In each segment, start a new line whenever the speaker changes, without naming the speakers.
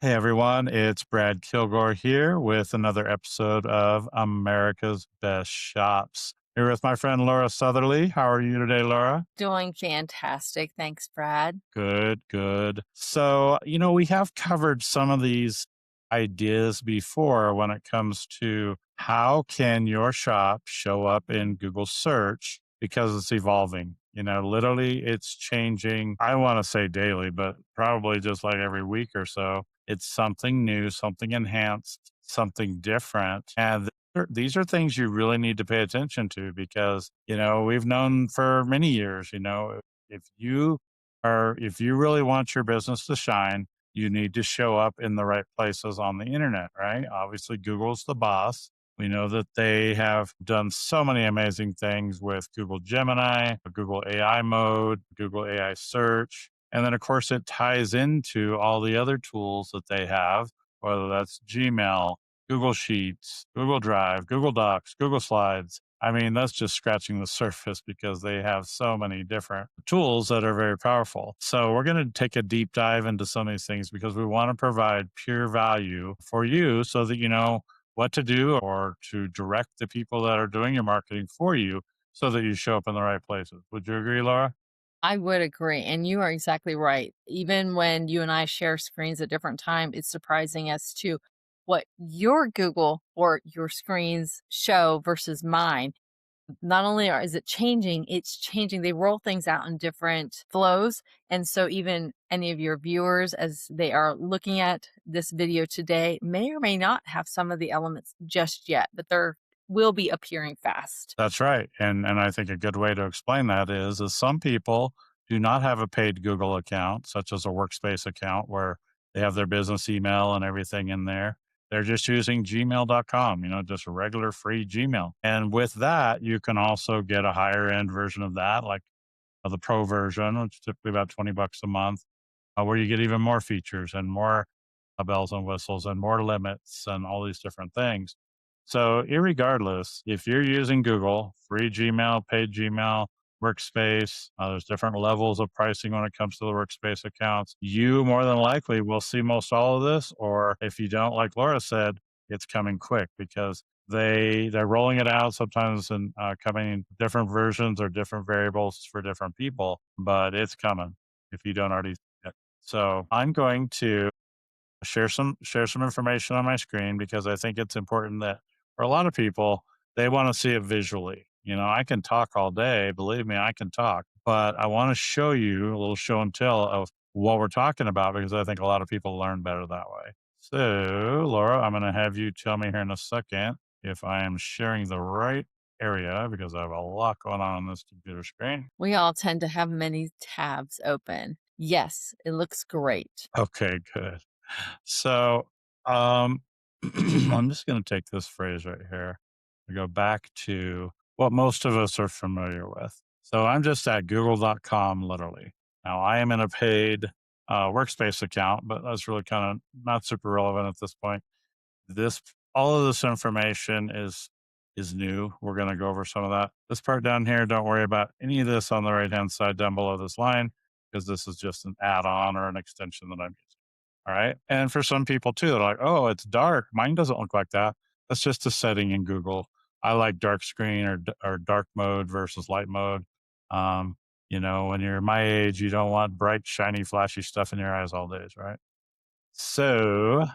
Hey everyone, it's Brad Kilgore here with another episode of America's Best Shops. Here with my friend Laura Southerly. How are you today, Laura?
Doing fantastic. Thanks, Brad.
Good, good. So, we have covered some of these ideas before when it comes to how can your shop show up in Google search because it's evolving. Literally it's changing. I want to say daily, but probably just like every week or so. It's something new, something enhanced, something different. And these are things you really need to pay attention to because, we've known for many years, if you if you really want your business to shine, you need to show up in the right places on the internet, right? Obviously, Google's the boss. We know that they have done so many amazing things with Google Gemini, Google AI mode, Google AI search. And then, of course, it ties into all the other tools that they have, whether that's Gmail, Google Sheets, Google Drive, Google Docs, Google Slides. I mean, that's just scratching the surface because they have so many different tools that are very powerful. So, we're going to take a deep dive into some of these things because we want to provide pure value for you so that you know what to do or to direct the people that are doing your marketing for you so that you show up in the right places. Would you agree, Laura?
I would agree, and you are exactly right. Even when you and I share screens at different time, it's surprising as to what your Google or your screens show versus mine. Not only is it changing, it's changing. They roll things out in different flows. And so even any of your viewers, as they are looking at this video today, may or may not have some of the elements just yet, but they're will be appearing fast.
That's right. And I think a good way to explain that is some people do not have a paid Google account, such as a workspace account where they have their business email and everything in there. They're just using gmail.com, just a regular free Gmail. And with that, you can also get a higher end version of that, like the pro version, which is typically about 20 bucks a month, where you get even more features and more bells and whistles and more limits and all these different things. So, irregardless, if you're using Google, free Gmail, paid Gmail, workspace, there's different levels of pricing when it comes to the workspace accounts. You more than likely will see most all of this, or if you don't, like Laura said, it's coming quick because they're rolling it out sometimes and coming in different versions or different variables for different people, but it's coming if you don't already see it. So I'm going to share some information on my screen because I think it's important that for a lot of people, they want to see it visually. I can talk all day, believe me, I can talk, but I want to show you a little show and tell of what we're talking about because I think a lot of people learn better that way. So, Laura, I'm going to have you tell me here in a second if I am sharing the right area because I have a lot going on this computer screen.
We all tend to have many tabs open. Yes, it looks great.
Okay, good. So, um, I'm just going to take this phrase right here and go back to what most of us are familiar with. So, I'm just at google.com literally. Now, I am in a paid workspace account, but that's really kind of not super relevant at this point. This all of this information is new. We're going to go over some of that. This part down here, don't worry about any of this on the right hand side down below this line because this is just an add-on or an extension that I'm using. All right. And for some people too, they're like, oh, it's dark. Mine doesn't look like that. That's just a setting in Google. I like dark screen or dark mode versus light mode. Um, when you're my age, you don't want bright, shiny, flashy stuff in your eyes all days, right? So,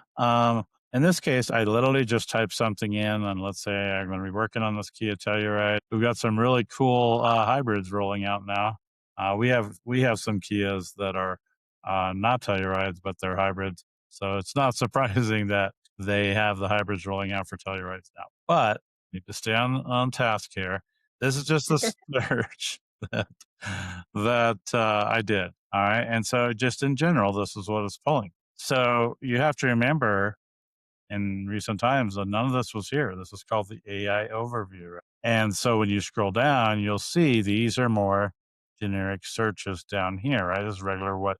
in this case, I literally just type something in, and let's say I'm going to be working on this Kia Telluride. We've got some really cool hybrids rolling out now. We have some Kias that are not Tellurides, but they're hybrids. So it's not surprising that they have the hybrids rolling out for Tellurides now. But need to stay on task here. This is just a search that I did. All right, and so just in general, this is what it's pulling. So you have to remember in recent times that none of this was here. This is called the AI overview. Right? And so when you scroll down, you'll see these are more generic searches down here, right? This is regular what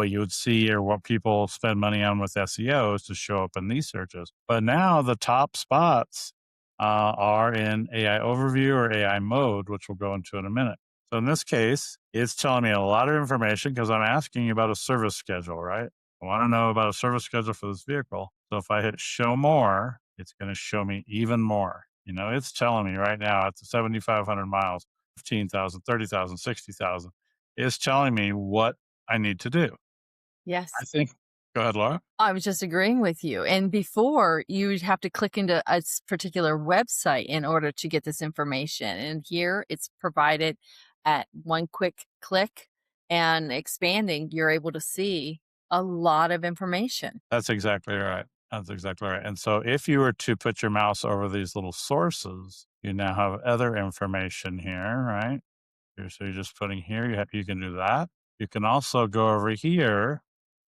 you would see or what people spend money on with SEO is to show up in these searches. But now the top spots are in AI overview or AI mode, which we'll go into in a minute. So in this case, it's telling me a lot of information because I'm asking you about a service schedule, right? I want to know about a service schedule for this vehicle. So if I hit show more, it's going to show me even more. It's telling me right now it's 7,500 miles, 15,000, 30,000, 60,000. It's telling me what I need to do. I
Yes.
think, go ahead, Laura.
I was just agreeing with you. And before, you'd have to click into a particular website in order to get this information. And here it's provided at one quick click and expanding, you're able to see a lot of information.
That's exactly right. That's exactly right. And so if you were to put your mouse over these little sources, you now have other information here, right? So you're just putting here, you can do that. You can also go over here,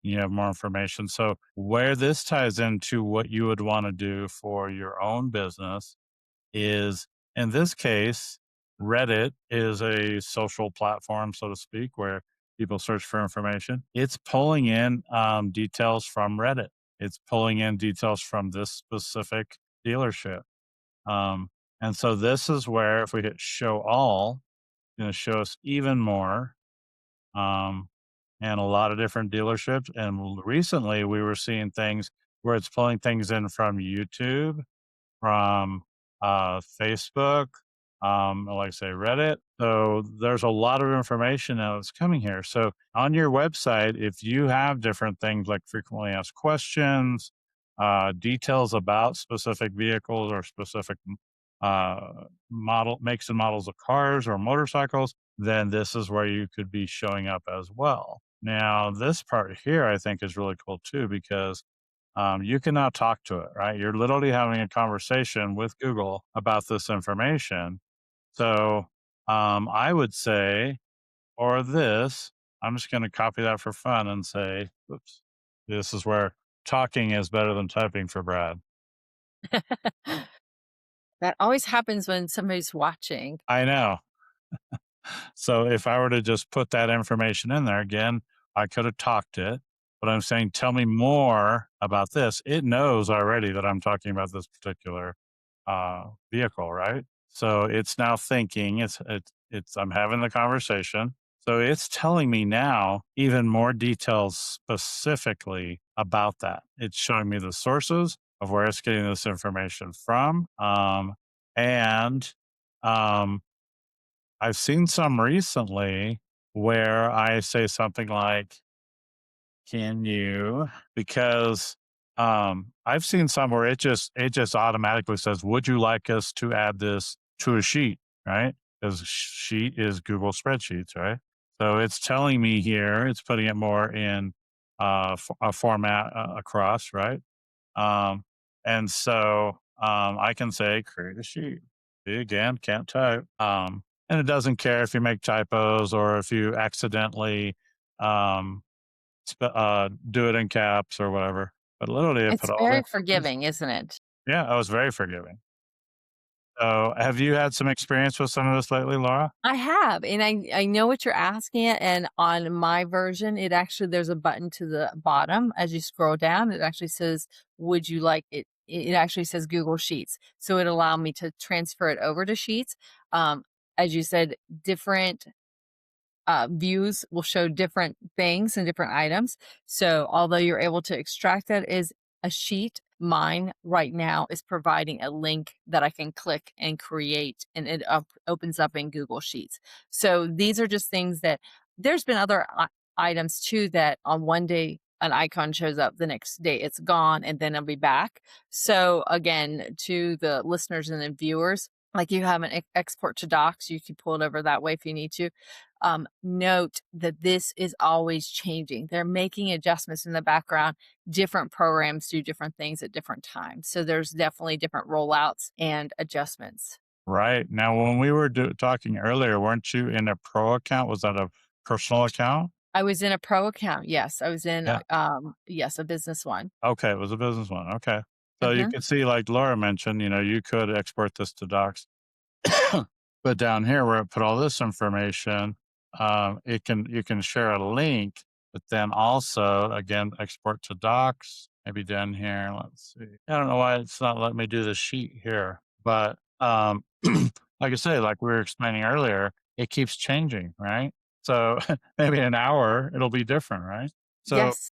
you have more information. So where this ties into what you would want to do for your own business is, in this case, Reddit is a social platform, so to speak, where people search for information. It's pulling in details from Reddit. It's pulling in details from this specific dealership. Um, and so this is where, if we hit show all, it's going to show us even more, um, and a lot of different dealerships. And recently we were seeing things where it's pulling things in from YouTube, from Facebook, like I say, Reddit. So there's a lot of information now that's coming here. So on your website, if you have different things like frequently asked questions, details about specific vehicles or specific model makes and models of cars or motorcycles, then this is where you could be showing up as well. Now, this part here I think is really cool too, because you can now talk to it, right? You're literally having a conversation with Google about this information. So I would say, or this, I'm just going to copy that for fun and say, oops, this is where talking is better than typing for Brad.
That always happens when somebody's watching.
I know. So if I were to just put that information in there again, I could have talked it, but I'm saying, tell me more about this. It knows already that I'm talking about this particular vehicle, right? So it's now thinking. I'm having the conversation. So it's telling me now even more details specifically about that. It's showing me the sources of where it's getting this information from, and um, I've seen some recently where I say something like, "Can you?" Because I've seen some where it just automatically says, "Would you like us to add this to a sheet?" Right? Because sheet is Google spreadsheets, right? So it's telling me here, it's putting it more in a format across, right? Um, and so I can say, create a sheet. See, again, can't type. And it doesn't care if you make typos or if you accidentally um, do it in caps or whatever. But literally, I put
It's
all the
very
information.
forgiving, isn't it?
Yeah, I was very forgiving. So, have you had some experience with some of this lately, Laura?
I have, and I know what you're asking, and on my version, it actually there's a button to the bottom as you scroll down, it actually says, "Would you like it?" It actually says Google Sheets, so it allowed me to transfer it over to Sheets. Um, as you said, different views will show different things and different items. So although you're able to extract that as a sheet, mine right now is providing a link that I can click and create, and it opens up in Google Sheets. So these are just things that there's been other items too that on one day an icon shows up, the next day it's gone, and then it'll be back. So again, to the listeners and the viewers, like you have an export to docs, you can pull it over that way if you need to. Note that this is always changing. They're making adjustments in the background. Different programs do different things at different times. So there's definitely different rollouts and adjustments.
Right. Now, when we were talking earlier, weren't you in a pro account? Was that a personal account?
I was in a pro account. Yes, I was in,
Yeah.
yes, a business one.
Okay. It was a business one. Okay. So you
Mhm.
can see, like Laura mentioned, you could export this to docs. But down here where I put all this information, you can share a link, but then also again export to docs. Maybe down here, let's see. I don't know why it's not letting me do the sheet here, but like I say, like we were explaining earlier, it keeps changing, right? So maybe in an hour it'll be different, right? So
Yes.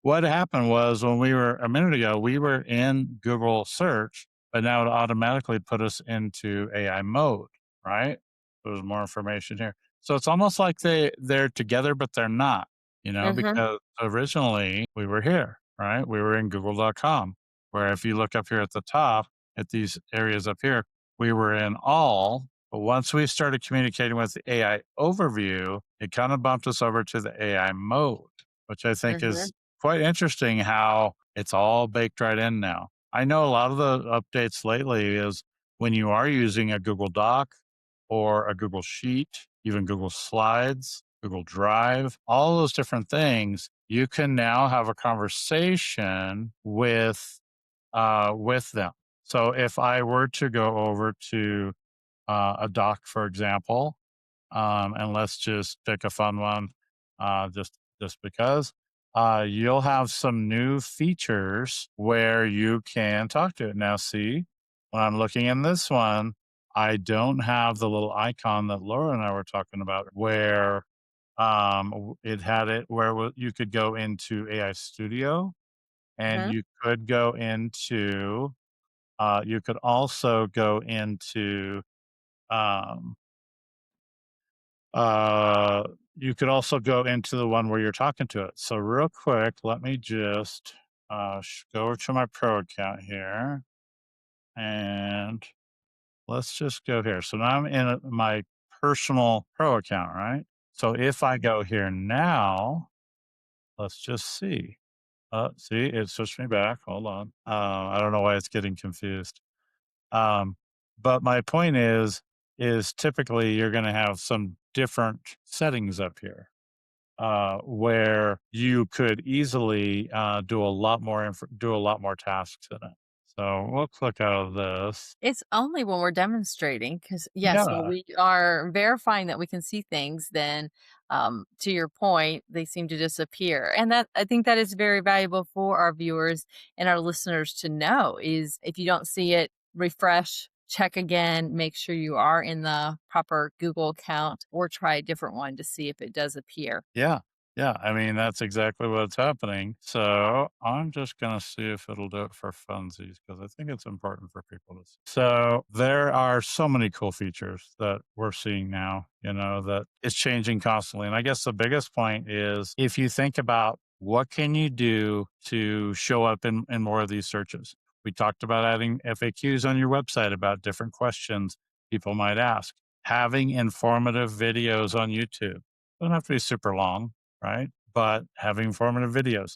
what happened was when we were a minute ago, we were in Google search, but now it automatically put us into AI mode, right? There's more information here. So it's almost like they're together, but they're not,
Mhm.
because originally we were here, right? We were in google.com, where if you look up here at the top at these areas up here, we were in all. But once we started communicating with the AI overview, it kind of bumped us over to the AI mode, which I think
Mhm.
is quite interesting how it's all baked right in now. I know a lot of the updates lately is when you are using a Google Doc or a Google Sheet, even Google Slides, Google Drive, all those different things, you can now have a conversation with them. So if I were to go over to a doc, for example, and let's just pick a fun one, just because. You'll have some new features where you can talk to it. Now, see, when I'm looking in this one, I don't have the little icon that Laura and I were talking about, where it had it where you could go into AI Studio, and
Mhm.
you could go into. You could also go into. Um, Uh, you could also go into the one where you're talking to it. So real quick, let me just go over to my pro account here, and let's just go here. So now I'm in my personal pro account, right? So if I go here now, let's just see. See, it switched me back. Hold on. I don't know why it's getting confused. Um, but my point is typically you're going to have some different settings up here, where you could easily do a lot more tasks in it. So we'll click out of this.
It's only when we're demonstrating, because yes, when
Yeah,
we are verifying that we can see things, then, to your point, they seem to disappear, and that I think that is very valuable for our viewers and our listeners to know is if you don't see it, refresh, check again, make sure you are in the proper Google account, or try a different one to see if it does appear.
yeah, yeah. I mean, that's exactly what's happening. So I'm just going to see if it'll do it for funsies because I think it's important for people to see. So there are so many cool features that we're seeing now, that is changing constantly. And I guess the biggest point is if you think about what can you do to show up in more of these searches? We talked about adding FAQs on your website about different questions people might ask, having informative videos on YouTube don't have to be super long, right? But having informative videos,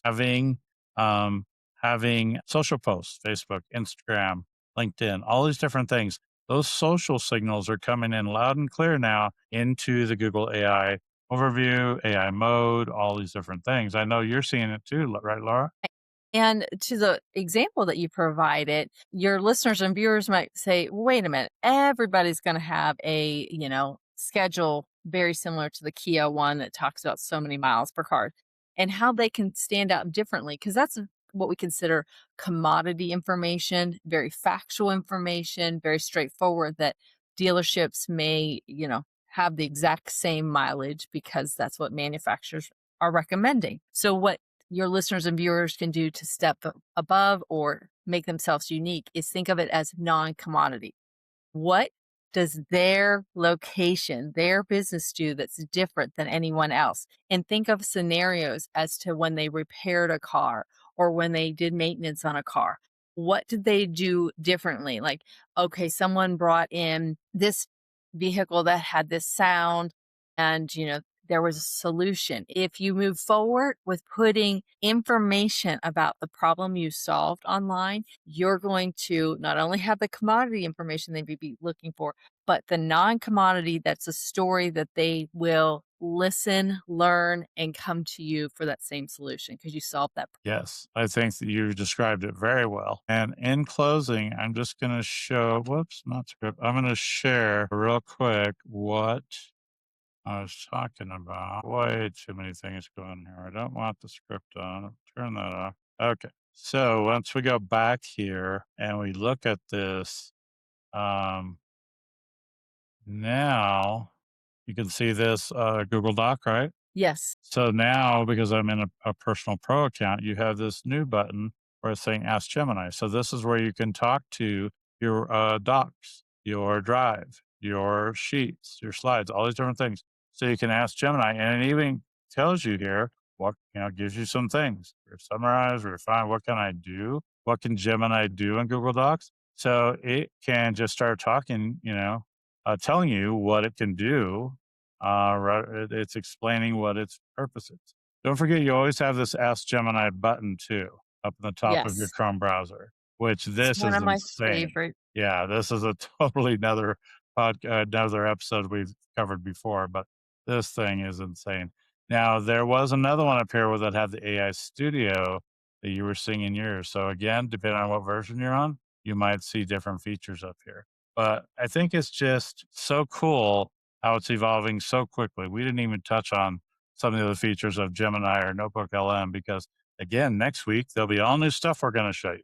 um, having social posts, Facebook, Instagram, LinkedIn, all these different things. Those social signals are coming in loud and clear now into the Google AI overview, AI mode, all these different things. I know you're seeing it too, right, Laura?
And to the example that you provided, your listeners and viewers might say, wait a minute, everybody's going to have a, schedule very similar to the Kia one that talks about so many miles per car and how they can stand out differently. Cause that's what we consider commodity information, very factual information, very straightforward that dealerships may, have the exact same mileage because that's what manufacturers are recommending. So what your listeners and viewers can do to step above or make themselves unique is think of it as non-commodity. What does their location, their business do that's different than anyone else? And think of scenarios as to when they repaired a car or when they did maintenance on a car. What did they do differently? Like, okay, someone brought in this vehicle that had this sound and, there was a solution. If you move forward with putting information about the problem you solved online, you're going to not only have the commodity information they may be looking for, but the non commodity that's a story that they will listen, learn, and come to you for that same solution because you solved that.
Yes, I think that you described it very well. And in closing, I'm just going to show, whoops, not script. I'm going to share real quick what I was talking about. Way too many things going here. I don't want the script on. Turn that off. Okay. So once we go back here and we look at this, um, now you can see this Google Doc, right?
Yes.
So now, because I'm in a personal pro account, you have this new button where it's saying Ask Gemini. So this is where you can talk to your docs, your drive, your sheets, your slides, all these different things. So you can ask Gemini, and it even tells you here what, gives you some things. Summarize, refine, what can I do? What can Gemini do in Google Docs? So it can just start talking, telling you what it can do. It's explaining what its purpose is. Don't forget, you always have this Ask Gemini button too, up in the top of your
Yes.
Chrome browser, which
It's
this
one
is
of my
insane.
favorite.
Yeah, this is a totally another episode we've covered before, but this thing is insane. Now, there was another one up here that had the AI Studio that you were seeing in yours. So again, depending on what version you're on, you might see different features up here. But I think it's just so cool how it's evolving so quickly. We didn't even touch on some of the other features of Gemini or Notebook LM because, again, next week there'll be all new stuff we're going to show you.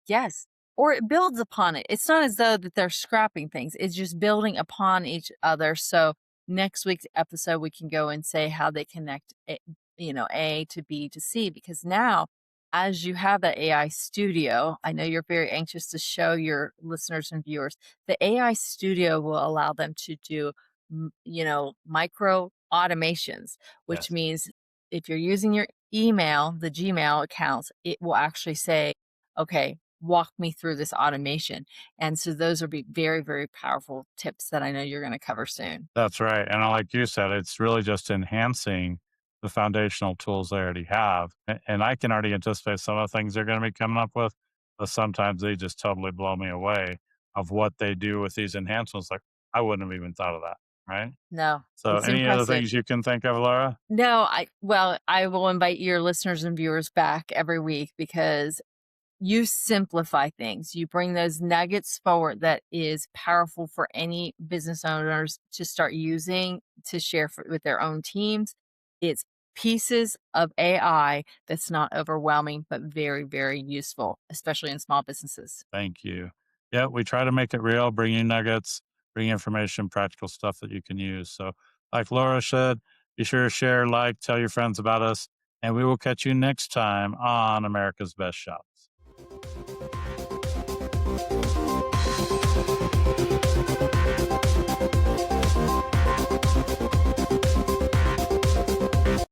Yes. Or it builds upon it. It's not as though that they're scrapping things. It's just building upon each other. So next week's episode, we can go and say how they connect, A to B to C. Because now, as you have that AI studio, I know you're very anxious to show your listeners and viewers. The AI studio will allow them to do, micro automations, which
Yes,
means if you're using your email, the Gmail accounts, it will actually say, okay, walk me through this automation. And so those will be very, very powerful tips that I know you're going to cover soon.
that's right. And like you said, it's really just enhancing the foundational tools they already have. And I can already anticipate some of the things they're going to be coming up with, but sometimes they just totally blow me away of what they do with these enhancements. Like, I wouldn't have even thought of that. Right.
No,
So,
it's
any other
impressive.
things you can think of, Laura?
No, I will invite your listeners and viewers back every week because you simplify things. You bring those nuggets forward that is powerful for any business owners to start using to share with their own teams. It's pieces of AI that's not overwhelming, but very, very useful, especially in small businesses.
Thank you. Yeah, we try to make it real, bring you nuggets, bring information, practical stuff that you can use. So, like Laura said, be sure to share, like, tell your friends about us, and we will catch you next time on America's Best Shops.